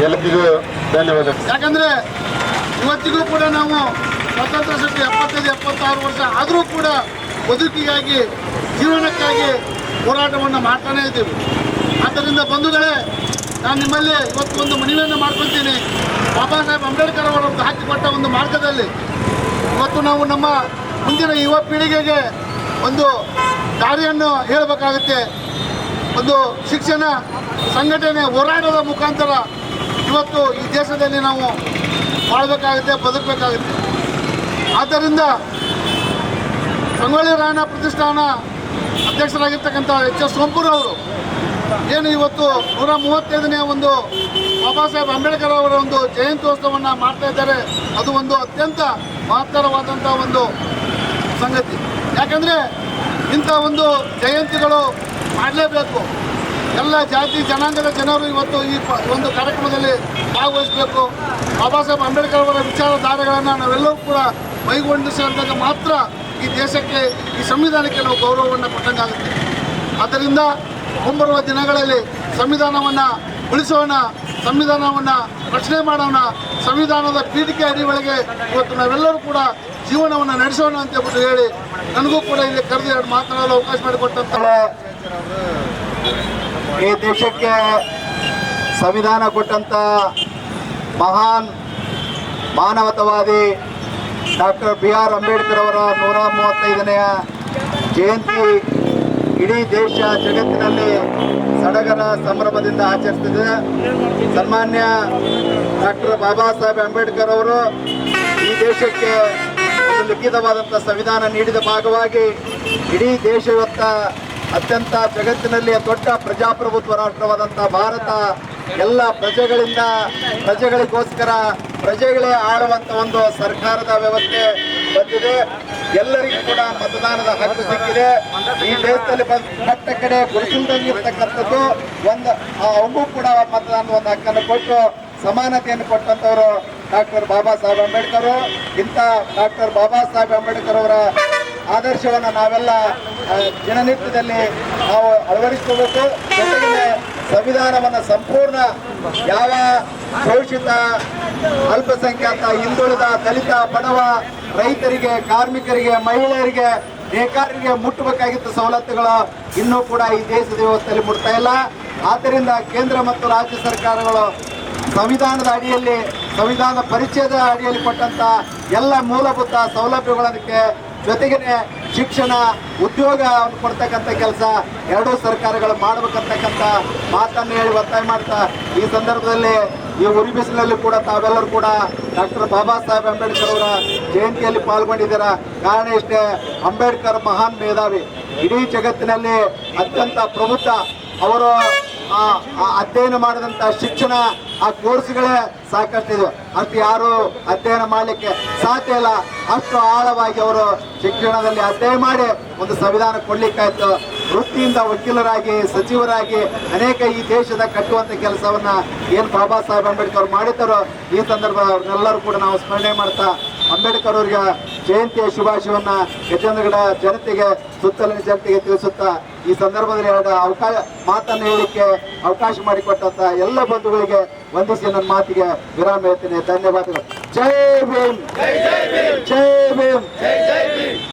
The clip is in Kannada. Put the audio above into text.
ಎಲ್ಲರಿಗೂ ಧನ್ಯವಾದ. ಯಾಕಂದ್ರೆ ಇವತ್ತಿಗೂ ಕೂಡ ನಾವು ಸ್ವಾತಂತ್ರ್ಯ ಸಿಕ್ಕಿ 75-76 ವರ್ಷ ಆದರೂ ಕೂಡ ಬದುಕಿಗಾಗಿ ಜೀವನಕ್ಕಾಗಿ ಹೋರಾಟವನ್ನು ಮಾಡ್ತಾನೇ ಇದ್ದೀವಿ. ಆದ್ದರಿಂದ ಬಂಧುಗಳೇ, ನಾನು ನಿಮ್ಮಲ್ಲಿ ಇವತ್ತು ಒಂದು ಮನವಿಯನ್ನು ಮಾಡ್ಕೊಳ್ತೀನಿ. ಬಾಬಾ ಸಾಹೇಬ್ ಅಂಬೇಡ್ಕರ್ ಅವರದ್ದು ಹಾಕಿಕೊಟ್ಟ ಒಂದು ಮಾರ್ಗದಲ್ಲಿ ಇವತ್ತು ನಾವು ನಮ್ಮ ಮುಂದಿನ ಯುವ ಪೀಳಿಗೆಗೆ ಒಂದು ದಾರಿಯನ್ನು ಹೇಳಬೇಕಾಗುತ್ತೆ. ಒಂದು ಶಿಕ್ಷಣ, ಸಂಘಟನೆ, ಹೋರಾಟದ ಮುಖಾಂತರ ಇವತ್ತು ಈ ದೇಶದಲ್ಲಿ ನಾವು ಬಾಳಬೇಕಾಗುತ್ತೆ, ಬದುಕಬೇಕಾಗುತ್ತೆ. ಆದ್ದರಿಂದ ಸಂಗೊಳ್ಳಿ ರಾಯಣ್ಣ ಪ್ರತಿಷ್ಠಾನ ಅಧ್ಯಕ್ಷರಾಗಿರ್ತಕ್ಕಂಥ ಎಚ್.ಎಸ್. ಸೋಂಪುರವರು ಏನು ಇವತ್ತು 135ನೇ ಒಂದು ಬಾಬಾ ಸಾಹೇಬ್ ಅಂಬೇಡ್ಕರ್ ಅವರ ಒಂದು ಜಯಂತ್ಯೋತ್ಸವವನ್ನು ಮಾಡ್ತಾ ಇದ್ದಾರೆ. ಅದು ಒಂದು ಅತ್ಯಂತ ಮಹತ್ತರವಾದಂಥ ಒಂದು ಸಂಗತಿ. ಯಾಕಂದರೆ ಇಂಥ ಒಂದು ಜಯಂತಿಗಳು ಮಾಡಲೇಬೇಕು. ಎಲ್ಲ ಜಾತಿ ಜನಾಂಗದ ಜನರು ಇವತ್ತು ಈ ಒಂದು ಕಾರ್ಯಕ್ರಮದಲ್ಲಿ ಭಾಗವಹಿಸಬೇಕು. ಬಾಬಾ ಸಾಹೇಬ್ ಅಂಬೇಡ್ಕರ್ ಅವರ ವಿಚಾರಧಾರೆಗಳನ್ನು ನಾವೆಲ್ಲರೂ ಕೂಡ ಮೈಗೂಡಿಸಿದಾಗ ಮಾತ್ರ ಈ ದೇಶಕ್ಕೆ, ಈ ಸಂವಿಧಾನಕ್ಕೆ ನಾವು ಗೌರವವನ್ನು ಕೊಟ್ಟಂಗಾಗುತ್ತೆ. ಆದ್ದರಿಂದ ಮುಂಬರುವ ದಿನಗಳಲ್ಲಿ ಸಂವಿಧಾನವನ್ನು ಉಳಿಸೋಣ, ಸಂವಿಧಾನವನ್ನು ರಕ್ಷಣೆ ಮಾಡೋಣ, ಸಂವಿಧಾನದ ಪೀಠಿಕೆ ಅಡಿ ಒಳಗೆ ಇವತ್ತು ನಾವೆಲ್ಲರೂ ಕೂಡ ಜೀವನವನ್ನು ನಡೆಸೋಣ ಅಂತ ಹೇಳ್ಬಿಟ್ಟು ಹೇಳಿ, ನನಗೂ ಕೂಡ ಇಲ್ಲಿ ಕರೆದು ಎರಡು ಮಾತನಾಡಲು ಅವಕಾಶ ಮಾಡಿಕೊಟ್ಟಂತ ಈ ದೇಶಕ್ಕೆ ಸಂವಿಧಾನ ಕೊಟ್ಟಂಥ ಮಹಾನ್ ಮಾನವತಾವಾದಿ ಡಾಕ್ಟರ್ ಬಿ.ಆರ್. ಅಂಬೇಡ್ಕರ್ ಅವರ 135ನೆಯ ಜಯಂತಿ ಇಡೀ ದೇಶ ಜಗತ್ತಿನಲ್ಲಿ ಸಡಗರ ಸಂಭ್ರಮದಿಂದ ಆಚರಿಸುತ್ತಿದೆ. ಸನ್ಮಾನ್ಯ ಡಾಕ್ಟರ್ ಬಾಬಾ ಸಾಹೇಬ್ ಅಂಬೇಡ್ಕರ್ ಅವರು ಈ ದೇಶಕ್ಕೆ ಒಂದು ಲಿಖಿತವಾದಂಥ ಸಂವಿಧಾನ ನೀಡಿದ ಭಾಗವಾಗಿ ಇಡೀ ದೇಶ ಇವತ್ತ ಅತ್ಯಂತ ಜಗತ್ತಿನಲ್ಲಿ ದೊಡ್ಡ ಪ್ರಜಾಪ್ರಭುತ್ವ ರಾಷ್ಟ್ರವಾದಂಥ ಭಾರತ ಎಲ್ಲ ಪ್ರಜೆಗಳಿಂದ, ಪ್ರಜೆಗಳಿಗೋಸ್ಕರ ಪ್ರಜೆಗಳೇ ಆಳುವಂಥ ಒಂದು ಸರ್ಕಾರದ ವ್ಯವಸ್ಥೆ ಬಂದಿದೆ. ಎಲ್ಲರಿಗೂ ಕೂಡ ಮತದಾನದ ಹಕ್ಕು ಸಿಕ್ಕಿದೆ. ಈ ದೇಶದಲ್ಲಿ ಕಟ್ಟ ಕಡೆ ಗುರುತಿಲ್ದಂಗಿರ್ತಕ್ಕಂಥದ್ದು ಅವಗೂ ಕೂಡ ಮತದಾನದ ಒಂದು ಹಕ್ಕನ್ನು ಕೊಟ್ಟು ಸಮಾನತೆಯನ್ನು ಕೊಟ್ಟಂಥವರು ಡಾಕ್ಟರ್ ಬಾಬಾ ಸಾಹೇಬ್ ಅಂಬೇಡ್ಕರ್. ಇಂಥ ಡಾಕ್ಟರ್ ಬಾಬಾ ಸಾಹೇಬ್ ಅಂಬೇಡ್ಕರ್ ಅವರ ಆದರ್ಶವನ್ನು ನಾವೆಲ್ಲ ದಿನನಿತ್ಯದಲ್ಲಿ ನಾವು ಅಳವಡಿಸ್ಕೋಬೇಕು. ಜೊತೆಗೆ ಸಂವಿಧಾನವನ್ನು ಸಂಪೂರ್ಣ ಯಾವ ಶೋಷಿತ, ಅಲ್ಪಸಂಖ್ಯಾತ, ಹಿಂದುಳಿದ, ದಲಿತ, ಬಡವ, ರೈತರಿಗೆ, ಕಾರ್ಮಿಕರಿಗೆ, ಮಹಿಳೆಯರಿಗೆ, ನೇಕಾರರಿಗೆ ಮುಟ್ಟಬೇಕಾಗಿದ್ದ ಸವಲತ್ತುಗಳು ಇನ್ನೂ ಕೂಡ ಈ ದೇಶದ ವ್ಯವಸ್ಥೆಯಲ್ಲಿ ಮುಟ್ತಾ ಇಲ್ಲ. ಆದ್ದರಿಂದ ಕೇಂದ್ರ ಮತ್ತು ರಾಜ್ಯ ಸರ್ಕಾರಗಳು ಸಂವಿಧಾನದ ಅಡಿಯಲ್ಲಿ, ಸಂವಿಧಾನದ ಪರಿಚಯದ ಅಡಿಯಲ್ಲಿ ಕೊಟ್ಟಂತ ಎಲ್ಲ ಮೂಲಭೂತ ಸೌಲಭ್ಯಗಳಕ್ಕೆ ಜೊತೆಗೆ ಶಿಕ್ಷಣ, ಉದ್ಯೋಗ ಕೊಡ್ತಕ್ಕಂಥ ಕೆಲಸ ಎರಡೂ ಸರ್ಕಾರಗಳು ಮಾಡಬೇಕಂತಕ್ಕಂಥ ಮಾತನ್ನು ಹೇಳಿ ಒತ್ತಾಯ ಮಾಡ್ತಾ, ಈ ಸಂದರ್ಭದಲ್ಲಿ ಈ ಉರಿ ಬಿಸಿಲಲ್ಲಿ ಕೂಡ ತಾವೆಲ್ಲರೂ ಕೂಡ ಡಾಕ್ಟರ್ ಬಾಬಾ ಸಾಹೇಬ್ ಅಂಬೇಡ್ಕರ್ ಅವರ ಜಯಂತಿಯಲ್ಲಿ ಪಾಲ್ಗೊಂಡಿದ್ದೀರ. ಕಾರಣ ಇಷ್ಟೇ, ಅಂಬೇಡ್ಕರ್ ಮಹಾನ್ ಮೇಧಾವಿ, ಇಡೀ ಜಗತ್ತಿನಲ್ಲಿ ಅತ್ಯಂತ ಪ್ರಬುದ್ಧ. ಅವರು ಅಧ್ಯಯನ ಮಾಡಿದಂಥ ಶಿಕ್ಷಣ, ಆ ಕೋರ್ಸ್ಗಳೇ ಸಾಕಷ್ಟಿದೆ. ಅಷ್ಟು ಯಾರು ಅಧ್ಯಯನ ಮಾಡಲಿಕ್ಕೆ ಸಾಧ್ಯ ಇಲ್ಲ. ಅಷ್ಟು ಆಳವಾಗಿ ಅವರು ಶಿಕ್ಷಣದಲ್ಲಿ ಅಧ್ಯಯನ ಮಾಡಿ ಒಂದು ಸಂವಿಧಾನ ಕೊಡ್ಲಿಕ್ಕಾಯ್ತು. ವೃತ್ತಿಯಿಂದ ವಕೀಲರಾಗಿ, ಸಚಿವರಾಗಿ ಅನೇಕ ಈ ದೇಶದ ಕಟ್ಟುವಂಥ ಕೆಲಸವನ್ನ ಏನು ಬಾಬಾ ಸಾಹೇಬ್ ಅಂಬೇಡ್ಕರ್ ಮಾಡಿದ್ದಾರೋ, ಈ ಸಂದರ್ಭ ಅವ್ರನ್ನೆಲ್ಲರೂ ಕೂಡ ನಾವು ಸ್ಮರಣೆ ಮಾಡ್ತಾ ಅಂಬೇಡ್ಕರ್ ಅವರಿಗೆ ಜಯಂತಿಯ ಶುಭಾಶಯವನ್ನ ಗಜೇಂದ್ರಗಡ ಜನತೆಗೆ, ಸುತ್ತಲಿನ ಜನತೆಗೆ ತಿಳಿಸುತ್ತಾ ಈ ಸಂದರ್ಭದಲ್ಲಿ ಮಾತನ್ನು ಹೇಳಿಕ್ಕೆ ಅವಕಾಶ ಮಾಡಿಕೊಟ್ಟಂತ ಎಲ್ಲ ಬಂಧುಗಳಿಗೆ ವಂದಿಸಿ ನನ್ನ ಮಾತಿಗೆ ವಿರಾಮ ಹೇಳ್ತೇನೆ. ಧನ್ಯವಾದಗಳು. ಜೈ ಭೀಮ್, ಜೈ ಭೀಮ್, ಜೈ ಭೀಮ್.